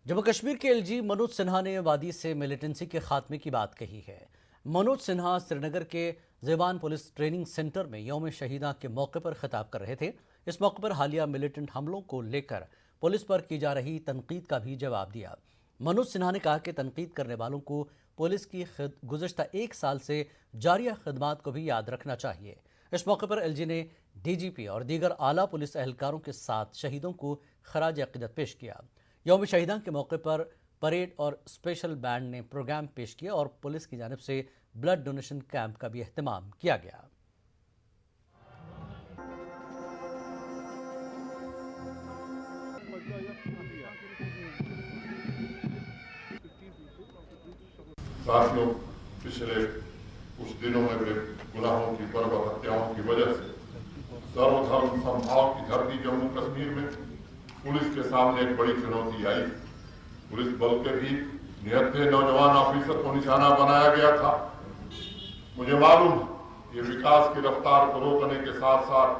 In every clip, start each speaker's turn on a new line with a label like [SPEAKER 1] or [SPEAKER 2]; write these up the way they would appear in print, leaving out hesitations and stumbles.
[SPEAKER 1] जम्मू कश्मीर के एलजी मनोज सिन्हा ने वादी से मिलिटेंसी के खात्मे की बात कही है। मनोज सिन्हा श्रीनगर के जेबान पुलिस ट्रेनिंग सेंटर में यौम शहीदा के मौके पर खिताब कर रहे थे। इस मौके पर हालिया मिलिटेंट हमलों को लेकर पुलिस पर की जा रही तनकीद का भी जवाब दिया। मनोज सिन्हा ने कहा कि तनकीद करने वालों को पुलिस की गुज़श्ता एक साल से जारी खदमात को भी याद रखना चाहिए। इस मौके पर एलजी ने डीजीपी और दीगर आला पुलिस एहलकारों के साथ शहीदों को खराज अकीदत पेश किया। यौम शहीदा के मौके पर परेड और स्पेशल बैंड ने प्रोग्राम पेश किया और पुलिस की जानिब से ब्लड डोनेशन कैंप का भी एहतमाम किया गया।
[SPEAKER 2] साथियों, पिछले कुछ दिनों में गुनाहों की बर्बर हत्याओं की वजह से सर्वधर्म समभाव की धरती जम्मू कश्मीर में पुलिस के सामने एक बड़ी चुनौती आई। पुलिस बल के भी निहत्थे नौजवान ऑफिसर को निशाना बनाया गया था। मुझे मालूम ये विकास की रफ्तार को रोकने के साथ साथ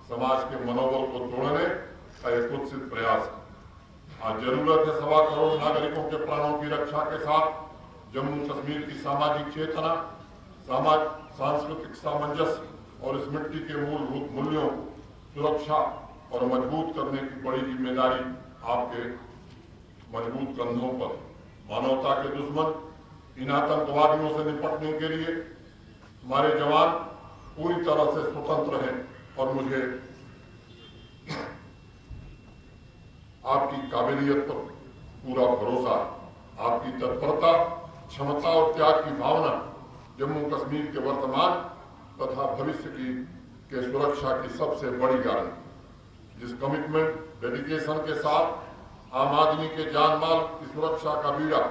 [SPEAKER 2] समाज के मनोबल को तोड़ने का एक कुत्सित प्रयास है। आज जरूरत है 1.25 करोड़ नागरिकों के प्राणों की रक्षा के साथ जम्मू कश्मीर की सामाजिक चेतना, सांस्कृतिक सामंजस्य और इस मिट्टी के मूलभूत मूल्यों को सुरक्षा और मजबूत करने की बड़ी जिम्मेदारी आपके मजबूत कंधों पर। मानवता के दुश्मन इन आतंकवादियों से निपटने के लिए हमारे जवान पूरी तरह से स्वतंत्र हैं और मुझे आपकी काबिलियत पर पूरा भरोसा है। आपकी तत्परता, क्षमता और त्याग की भावना जम्मू कश्मीर के वर्तमान तथा भविष्य के सुरक्षा की सबसे बड़ी गारंटी। जिस कमिटमेंट, डेडिकेशन के साथ आम आदमी के जान माल की सुरक्षा का बीड़ा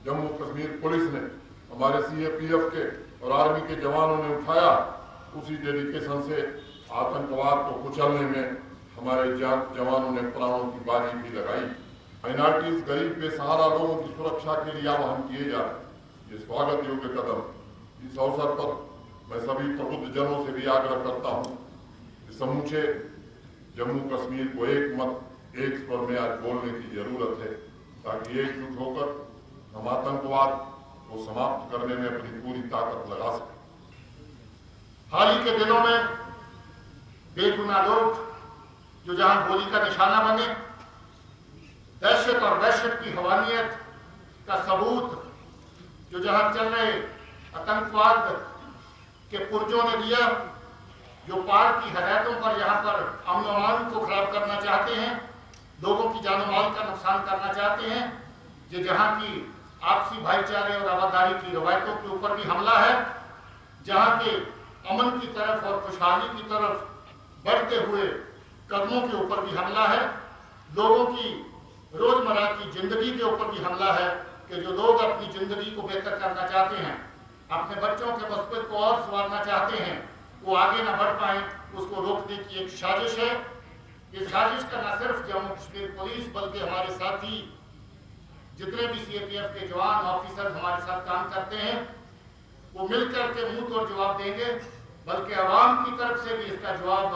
[SPEAKER 2] जम्मू कश्मीर पुलिस ने, हमारे सीएपीएफ के और आर्मी के जवानों ने उठाया, उसी डेडिकेशन से आतंकवाद को कुचलने में हमारे जवानों ने प्राणों की बाजी भी लगाई। माइनॉरिटीज, गरीब, बेसहारा लोगों की सुरक्षा के लिए आह्वान किए जा रहे ये स्वागत योग्य कदम। इस अवसर पर मैं सभी प्रबुद्ध जनों से भी आग्रह करता हूँ कि समूचे जम्मू कश्मीर को एक मत, एक स्वर में आज बोलने की जरूरत है, ताकि एकजुट होकर हम आतंकवाद को समाप्त करने में अपनी पूरी ताकत लगा सकें।
[SPEAKER 3] हाल ही के दिनों में बेगुनाह लोग जो जहां गोली का निशाना बने, दहशत और वहशत की हवानियत का सबूत जो जहां चल रहे आतंकवाद के पुरजों ने दिया, जो पार की हदायतों पर यहाँ पर अमन अमान को खराब करना चाहते हैं, लोगों की जान माल का नुकसान करना चाहते हैं, जो जहाँ की आपसी भाईचारे और आबादारी की रवायतों के ऊपर भी हमला है, जहाँ के अमन की तरफ और खुशहाली की तरफ बढ़ते हुए कदमों के ऊपर भी हमला है, लोगों की रोजमर्रा की जिंदगी के ऊपर भी हमला है कि जो लोग अपनी जिंदगी को बेहतर करना चाहते हैं, अपने बच्चों के मस्तक़बिल को और संवारना चाहते हैं, वो आगे ना बढ़ पाए, उसको रोकने की एक साजिश है। इस साजिश का न सिर्फ जम्मू कश्मीर पुलिस बल्कि हमारे साथी जितने भी सीएपीएफ के जवान ऑफिसर हमारे साथ काम करते हैं, वो मिलकर के मुंह तोड़ जवाब देंगे, बल्कि आवाम की तरफ से भी इसका जवाब